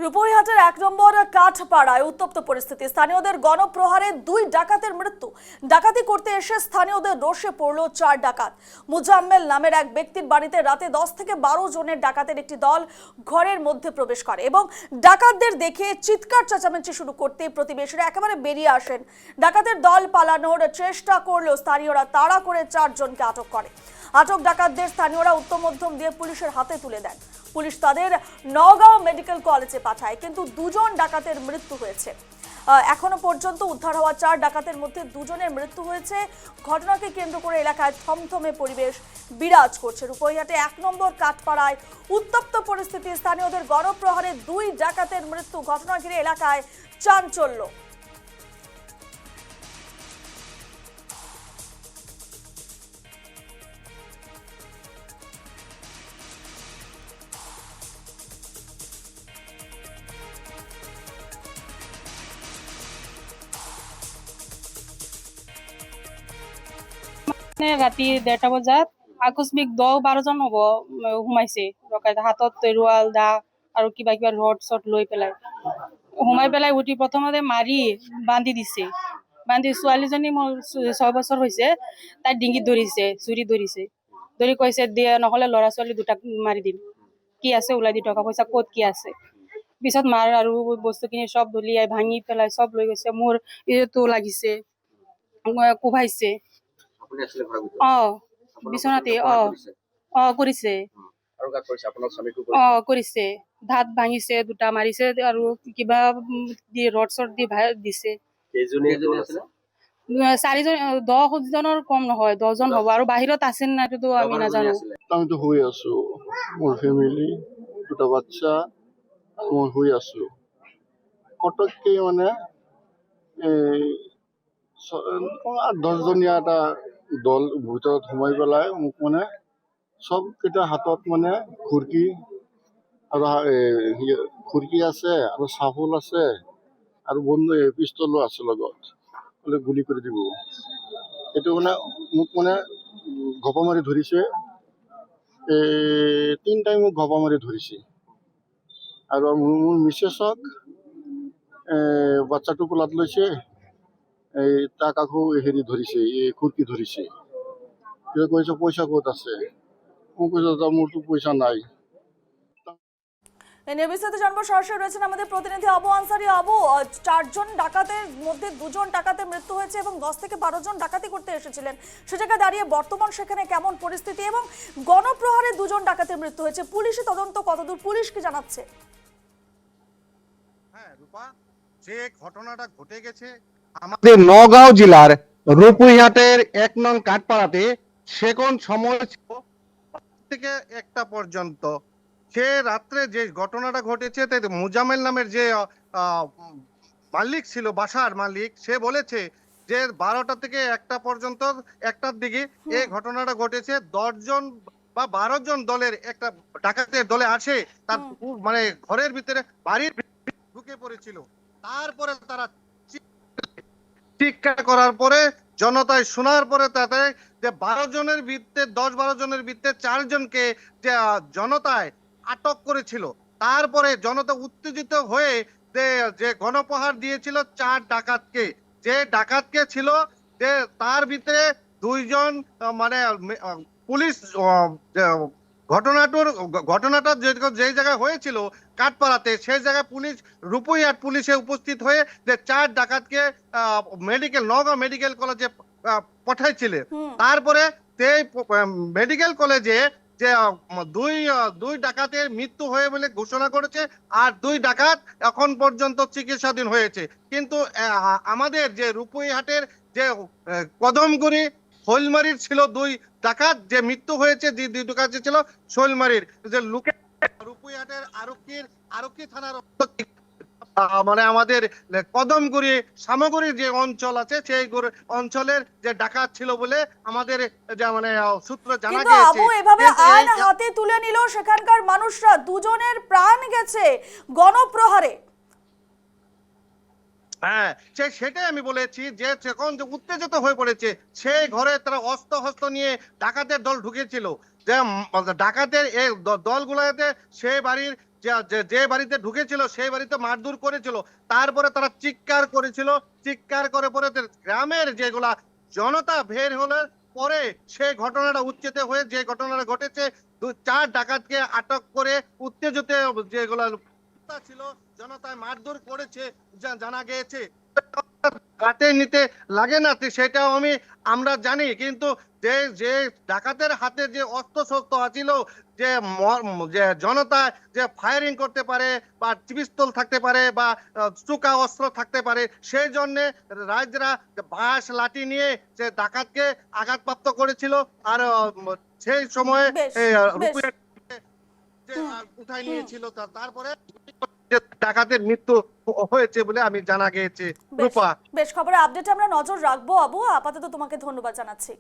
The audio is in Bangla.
রূপইহাটের ১ নম্বর কাঠপাড়ায় উত্তপ্ত পরিস্থিতি। স্থানীয়দের গণপ্রহারে ২ ডাকাতের মৃত্যু। ডাকাতি করতে এসে স্থানীয়দের রোষে পড়ল ৪ ডাকাত। মুজাম্মেল নামের এক ব্যক্তির বাড়িতে রাতে ১০ থেকে ১২ জনের ডাকাতের একটি দল ঘরের মধ্যে প্রবেশ করে এবং ডাকাতদের দেখে চিৎকার চেঁচামেচি শুরু করতে প্রতিবেশীরা একেবারে বেরিয়ে আসেন। ডাকাতের দল পালানোর চেষ্টা করলেও স্থানীয়রা তাড়া করে ৪ জনকে আটক করে। আটক ডাকাতদের স্থানীয়রা উত্তম মধ্যম দিয়ে পুলিশের হাতে তুলে দেন। পুলিশ তাদের নওগাঁও মেডিকেল কলেজে পাঠায়, কিন্তু ২ জন ডাকাতের মৃত্যু হয়েছে। এখনো পর্যন্ত উদ্ধার হওয়া ৪ ডাকাতের মধ্যে ২ জনের মৃত্যু হয়েছে। ঘটনাকে কেন্দ্র করে এলাকায় থমথমে পরিবেশ বিরাজ করছে। রূপইহাটে ১ নম্বর কাঠপাড়ায় উত্তপ্ত পরিস্থিতি। স্থানীয়দের গণপ্রহারে ২ ডাকাতের মৃত্যু। ঘটনা ঘিরে এলাকায় চাঞ্চল্য। ৰাতি ১:৩০ বজাত আকস্মিক ১০-১২ জন হ'ব সোমাইছে। হাতত তৰোৱাল দা আৰু কিবা কিবা ৰড চড লৈ পেলাই সোমাই পেলাই উঠি প্ৰথমতে মাৰি বান্ধি দিছে। বান্ধি ছোৱালীজনী মোৰ ৬ বছৰ হৈছে, তাই ডিঙিত ধৰিছে, চুৰি ধৰিছে। ধৰি কৈছে দিয়ে নহ'লে ল'ৰা ছোৱালী দুটাক মাৰি দিম, কি আছে ওলাই দি, টকা পইচা ক'ত কি আছে। পিছত মাৰ আৰু বস্তুখিনি চব দলিয়াই ভাঙি পেলাই চব লৈ গৈছে। মোৰ এইটো লাগিছে, কোবাইছে। বিচনাতে কৰিছে, কৰিছে। দাঁত ভাঙিছে, দুটা মাৰিছে আৰু কিবা দি ৰড চড দি দিছে। ১০ জনৰ কম নহয়, ১০ জন হ'ব। আৰু বাহিৰত আছে না এইটোতো আমি নাজানো। আমিতো শুই আছো, মোৰ ফেমিলি, দুটা বাচ্চা, মই শুই আছো। পটককে মানে ৮-১০জনীয়া এটা দল ভিতৰত সোমাই পেলাই মোক মানে চবকেইটা হাতত মানে খুৰকি আৰু খুৰকি আছে আৰু চাফল আছে আৰু বন্ধু পিষ্টলো আছে লগত, বোলে গুলি কৰি দিব। এইটো মানে মোক মানে ঘপা মাৰি ধৰিছে, ৩ টাইম মোক ঘপা মাৰি ধৰিছে। আৰু মোৰ মিছেছক বাচ্চাটো কোলাত লৈছে, তাক আকৌ হেৰি ধৰিছে, খুৰকি ধৰিছে। কৈছে পইচা ক'ত আছে, মোক কৈছে মোৰতো পয়সা নাই। বিস্তারিত জানবো, সরাসরি রয়েছেন আমাদের প্রতিনিধি আবু আনসারি। আবু, ৪ জন ডাকাতের মধ্যে ২ জন ডাকাতের মৃত্যু হয়েছে এবং ১০ থেকে ১২ জন ডাকাতি করতে এসেছিলেন। সে জায়গায় দাঁড়িয়ে বর্তমান সেখানে কেমন পরিস্থিতি এবং গণপ্রহারে ২ জন ডাকাতের মৃত্যু হয়েছে, পুলিশি তদন্ত কতদূর, পুলিশ কি জানাচ্ছে? হ্যাঁ রূপা, যে ঘটনাটা ঘটে গেছে আমাদের নওগাঁও জেলার রূপইহাটের ১ নং কাঠপাড়াতে, সেখন সময় থেকে ১টা পর্যন্ত, সে রাত্রে যে ঘটনাটা ঘটেছে, মুজাম্মেল নামের যে মালিক ছিল, বাসার মালিক, সে বলেছে যে ১২টা থেকে ১টা পর্যন্ত, ১টার দিকে এই ঘটনাটা ঘটেছে। ১০ জন বা ১২ জন দলের একটা ডাকাতের দলে আসে, তার মানে ঘরের ভিতরে বাড়ির ঢুকে পড়েছিল। তারপরে তারা চিৎকার করার পরে জনতায় শোনার পরে তাতে যে ১২ জনের ভিত্তিতে ১০-১২ জনের ভিত্তিতে ৪ জনকে যে জনতায় আটক করেছিল। তারপরে জনতা উত্তেজিত হয়ে যে গণপ্রহার দিয়েছিল ৪ ডাকাতকে, যে ডাকাতকে ছিল যে তার ভিতরে ২ জন মানে পুলিশ ঘটনাটা যে জায়গায় হয়েছিল কাঠপাড়াতে, সেই জায়গায় পুলিশ রূপইহাট পুলিশে উপস্থিত হয়ে যে ৪ ডাকাতকে নওগাঁ মেডিকেল কলেজে পাঠাইছিলেন। তারপরে মেডিকেল কলেজে যে দুই ডাকাতের মৃত্যু হয়ে বলে ঘোষণা করেছে, আর ২ ডাকাত এখন পর্যন্ত চিকিৎসাধীন হয়েছে। কিন্তু আমাদের যে রূপইহাটের যে কদমগুড়ি শৈলমারির ছিল ২ ডাকাত, যে মৃত্যু হয়েছে ২ ডাকাত ছিল শৈলমারির, যে লোকে রূপইহাটের আরক্ষী থানার মানে আমাদের কদমগুড়ি সামগ্রী যে অঞ্চল আছে, সেই অঞ্চলের যে ডাকাত ছিল বলে আমাদের মানে সূত্র জানা গিয়েছে। আবু, এভাবে আইন হাতে তুলে নিল সেখানকার মানুষরা, ২ জনের প্রাণ গেছে গণপ্রহারে। হ্যাঁ, সেটাই আমি বলেছি যে যখন উত্তেজিত হয়ে পড়েছে, সেই ঘরে তারা অস্ত্র নিয়ে ডাকাতের দল ঢুকেছিল। যে ডাকাতের এই দলগুলোতে সে বাড়ির যে বাড়িতে ঢুকেছিল সেই বাড়িতে মারধর করেছিল, তারপরে তারা চিৎকার করেছিল, চিৎকার করে পরে গ্রামের যেগুলা জনতা বের হলে পরে সেই ঘটনাটা উচ্চেতে হয়ে যে ঘটনাটা ঘটেছে, 4 ডাকাতকে আটক করে উত্তেজিত যেগুলা ছিল জনতায় মারধর করেছে জানা গিয়েছে। হাতে নিতে লাগে না সেটাও আমরা জানি, কিন্তু যে ডাকাতের হাতে যে অস্ত্র শস্ত্র আছিল, যে জনতা যে ফায়ারিং করতে পারে বা পিস্তল থাকতে পারে বা চুকা অস্ত্র থাকতে পারে, সেই জন্য রাজরা বাঁশ লাঠি নিয়ে যে ডাকাতকে আঘাতপ্রাপ্ত করেছিল। আর সেই সময়ে বেশ, রূপইয়া যে উঠাই নিয়েছিল, তারপরে যে ডাকাতের মৃত্যু হয়েছে বলে আমি জানা গিয়েছে। বেশ রূপা, বেশ, খবরের আপডেটে আমরা নজর রাখবো আবু। আপাতত তোমাকে ধন্যবাদ জানাচ্ছি।